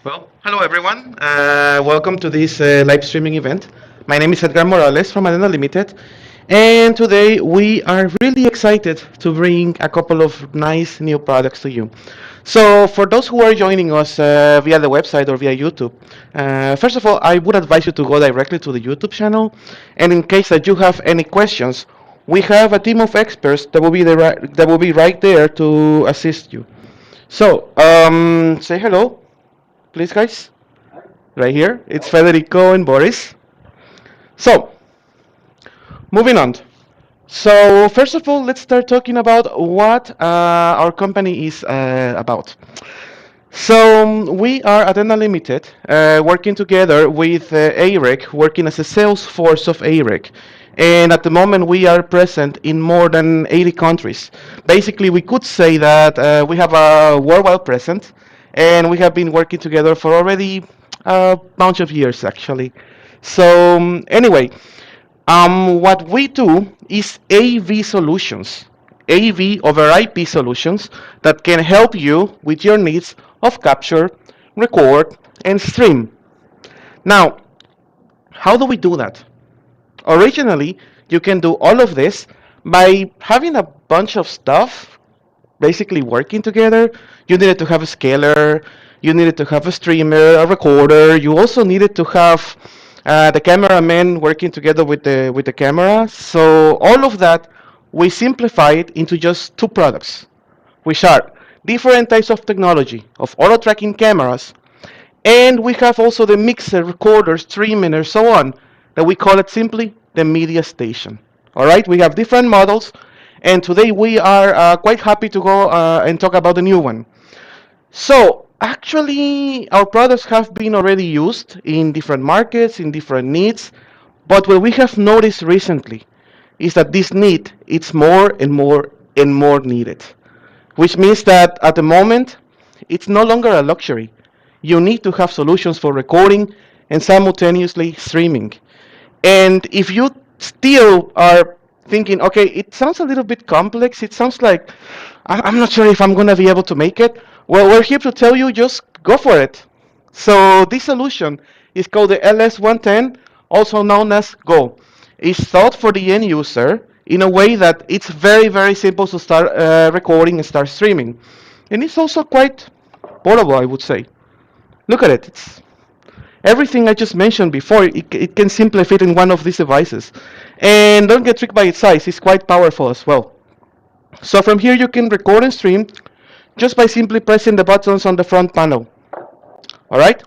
Well, hello everyone. Welcome to this live streaming event. My name is Edgar Morales from Arena Limited, and today we are really excited to bring a couple of nice new products to you. So, for those who are joining us via the website or via YouTube, first of all, I would advise you to go directly to the YouTube channel, and in case that you have any questions, we have a team of experts that will be right there to assist you. So, say hello, please, guys. Right here. It's Federico and Boris. So, moving on. So, first of all, let's start talking about what our company is about. So, we are at Limited, working together with AREC, working as a sales force of AREC. And at the moment, we are present in more than 80 countries. Basically, we could say that we have a worldwide presence, and we have been working together for already a bunch of years, actually. So, anyway, what we do is AV solutions, AV over IP solutions that can help you with your needs of capture, record, and stream. Now, how do we do that? Originally, you can do all of this by having a bunch of stuff basically working together. You needed to have a scaler, you needed to have a streamer, a recorder. You also needed to have the cameraman working together with the camera. So all of that we simplified into just two products, which are different types of technology of auto tracking cameras, and we have also the mixer, recorder, streaming, and so on, that we call it simply the media station. All right, we have different models, and today we are quite happy to go and talk about the new one. So, actually, our products have been already used in different markets, in different needs, but what we have noticed recently is that this need is more and more and more needed, which means that at the moment, it's no longer a luxury. You need to have solutions for recording and simultaneously streaming. And if you still are thinking, okay, it sounds a little bit complex, it sounds like I'm not sure if I'm going to be able to make it, well, we're here to tell you just go for it. So this solution is called the LS110, also known as Go. It's thought for the end user in a way that it's very, very simple to start recording and start streaming. And it's also quite portable, I would say. Look at it. It's everything I just mentioned before, it can simply fit in one of these devices. And don't get tricked by its size, it's quite powerful as well. So from here you can record and stream just by simply pressing the buttons on the front panel. Alright?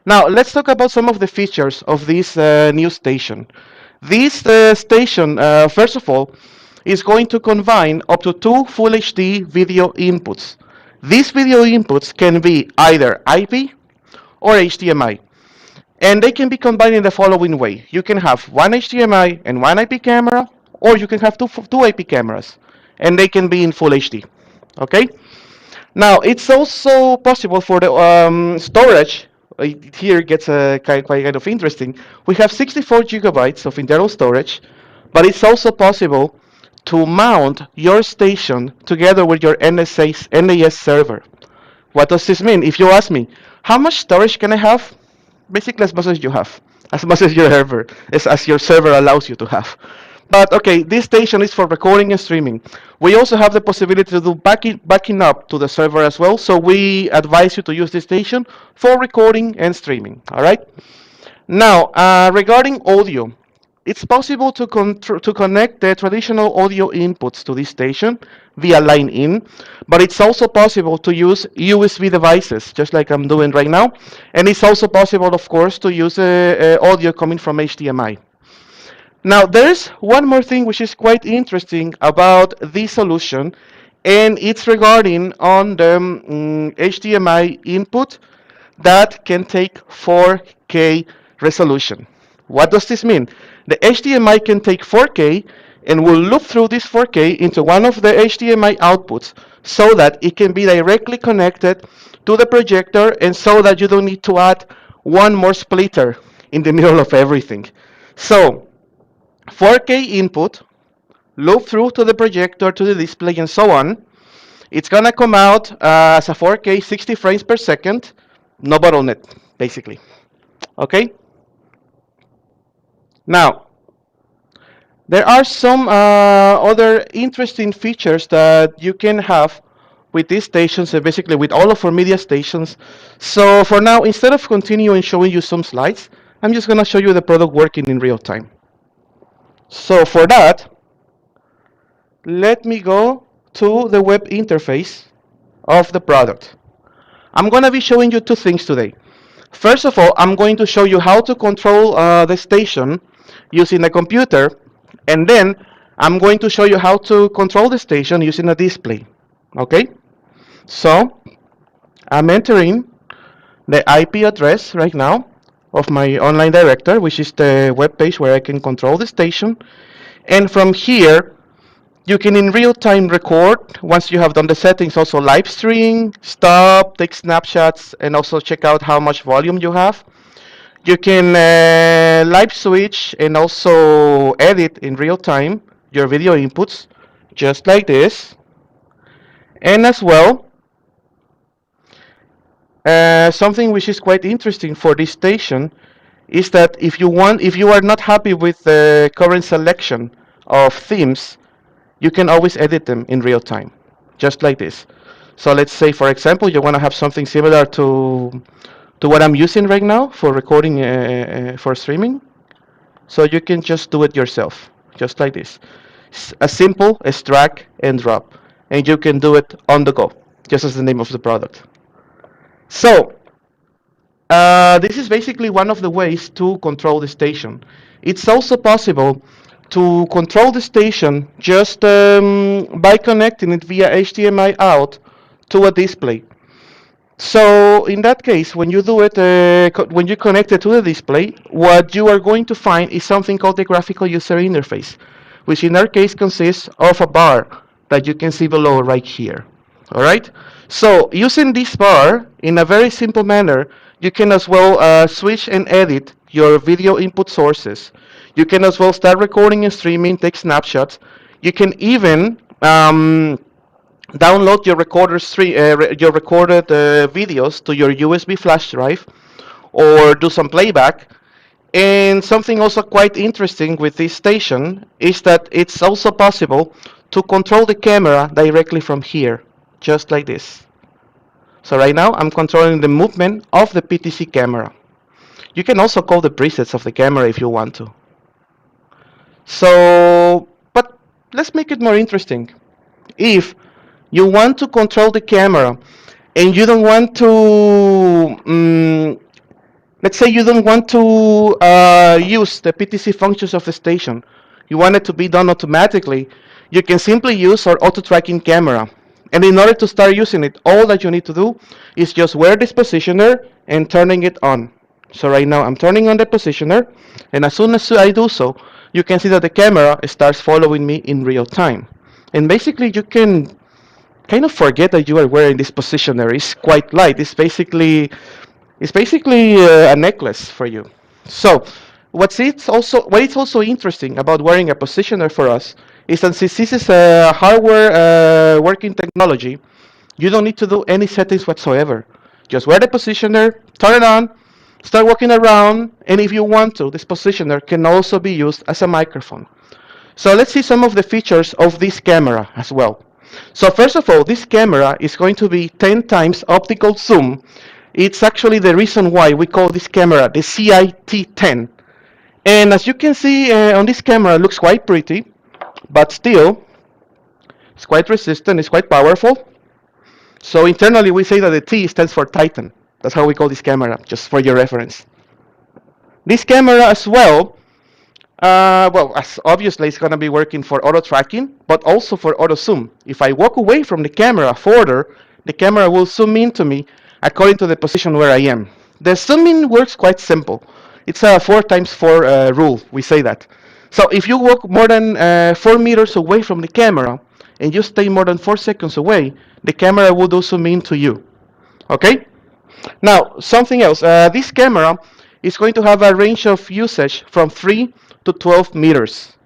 Now let's talk about some of the features of this new station. This station, first of all, is going to combine up to two Full HD video inputs. These video inputs can be either IP or HDMI. And they can be combined in the following way. You can have one HDMI and one IP camera, or you can have two IP cameras, and they can be in full HD. Okay? Now, it's also possible for the storage. Here gets quite kind of interesting. We have 64 gigabytes of internal storage, but it's also possible to mount your station together with your NAS server. What does this mean? If you ask me, how much storage can I have? Basically, as much as you have, as much as as your server allows you to have. But okay, this station is for recording and streaming. We also have the possibility to do backing up to the server as well. So we advise you to use this station for recording and streaming. All right. Now, regarding audio, it's possible to connect the traditional audio inputs to this station via line in, but it's also possible to use USB devices, just like I'm doing right now. And it's also possible, of course, to use audio coming from HDMI. Now, there's one more thing which is quite interesting about this solution, and it's regarding on the HDMI input that can take 4K resolution. What does this mean? The HDMI can take 4K and will loop through this 4K into one of the HDMI outputs so that it can be directly connected to the projector, and so that you don't need to add one more splitter in the middle of everything. So 4K input, loop through to the projector, to the display, and so on. It's gonna come out as a 4K 60 frames per second, No bottleneck, basically. Okay. Now, there are some other interesting features that you can have with these stations, and basically with all of our media stations. So for now, instead of continuing showing you some slides, I'm just going to show you the product working in real time. So for that, let me go to the web interface of the product. I'm going to be showing you two things today. First of all, I'm going to show you how to control the station using a computer, and then I'm going to show you how to control the station using a display. Okay? So, I'm entering the IP address right now of my online director, which is the web page where I can control the station. And from here, you can in real time record once you have done the settings, also live stream, stop, take snapshots, and also check out how much volume you have. You can live switch and also edit in real time your video inputs, just like this. And as well, something which is quite interesting for this station is that if you are not happy with the current selection of themes, you can always edit them in real time, just like this. So let's say, for example, you want to have something similar to what I'm using right now for recording for streaming. So you can just do it yourself, just like this. As simple as drag and drop. And you can do it on the go, just as the name of the product. So, this is basically one of the ways to control the station. It's also possible to control the station just by connecting it via HDMI out to a display. So in that case, when you do it, when you connect it to the display, what you are going to find is something called the graphical user interface, which in our case consists of a bar that you can see below right here. All right. So using this bar in a very simple manner, you can as well switch and edit your video input sources. You can as well start recording and streaming, take snapshots. You can even download your your recorded videos to your USB flash drive, or do some playback. And something also quite interesting with this station is that it's also possible to control the camera directly from here, just like this. So right now I'm controlling the movement of the PTC camera. You can also call the presets of the camera if you want to. So, but let's make it more interesting. If you want to control the camera and you don't want to, let's say you don't want to use the PTC functions of the station, you want it to be done automatically, you can simply use our auto tracking camera. And in order to start using it, all that you need to do is just wear this positioner and turning it on. So right now I'm turning on the positioner, and as soon as I do so, you can see that the camera starts following me in real time. And basically you can kind of forget that you are wearing this positioner. It's quite light. It's basically a necklace for you. So what it's also interesting about wearing a positioner for us is that since this is a hardware working technology, you don't need to do any settings whatsoever. Just wear the positioner, turn it on, start walking around, and if you want to, this positioner can also be used as a microphone. So let's see some of the features of this camera as well. So first of all, this camera is going to be 10 times optical zoom. It's actually the reason why we call this camera the CIT10. And as you can see on this camera, it looks quite pretty, but still, it's quite resistant, it's quite powerful. So internally, we say that the T stands for Titan. That's how we call this camera, just for your reference. This camera as well, well, as obviously it's going to be working for auto tracking, but also for auto zoom. If I walk away from the camera further, the camera will zoom into me according to the position where I am. The zoom in works quite simple. It's a 4x4 rule, we say that. So if you walk more than 4 meters away from the camera and you stay more than 4 seconds away, the camera will do zoom in to you. Okay? Now, something else. This camera is going to have a range of usage from 3 to 12 meters.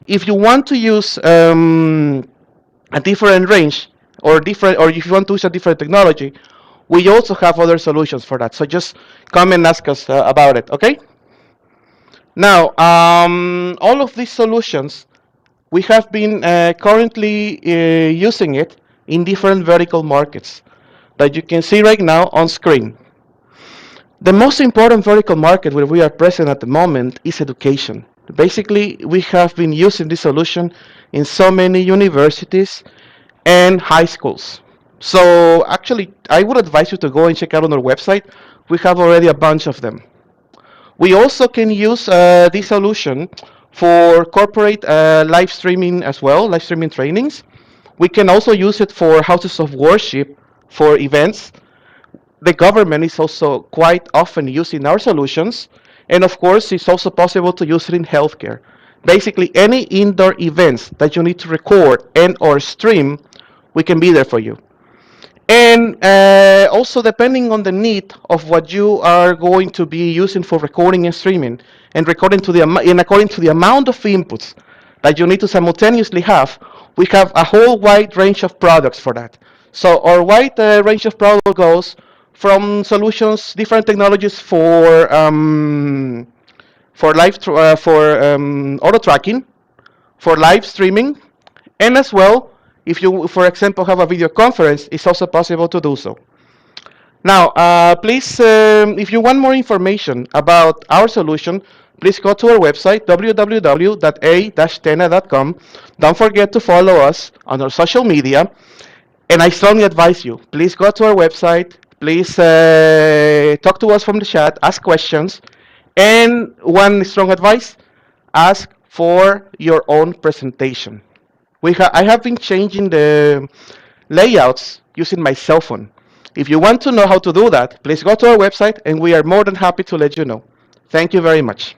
If you want to use a different range, or if you want to use a different technology, We also have other solutions for that. So just come and ask us about it, okay? Now, all of these solutions, we have been currently using it in different vertical markets that you can see right now on screen. The most important vertical market where we are present at the moment is education. Basically, we have been using this solution in so many universities and high schools. So actually, I would advise you to go and check out on our website. We have already a bunch of them. We also can use this solution for corporate live streaming as well, live streaming trainings. We can also use it for houses of worship, for events. The government is also quite often using our solutions. And of course, it's also possible to use it in healthcare. Basically, any indoor events that you need to record and or stream, we can be there for you. And also depending on the need of what you are going to be using for recording and streaming, and recording to the and according to the amount of inputs that you need to simultaneously have, we have a whole wide range of products for that. So our wide range of products goes from solutions, different technologies for auto tracking, for live streaming, and as well, if you, for example, have a video conference, it's also possible to do so. Now, please, if you want more information about our solution, please go to our website, www.a-tena.com. Don't forget to follow us on our social media. And I strongly advise you, please go to our website, please talk to us from the chat, ask questions. And one strong advice, ask for your own presentation. I have been changing the layouts using my cell phone. If you want to know how to do that, please go to our website and we are more than happy to let you know. Thank you very much.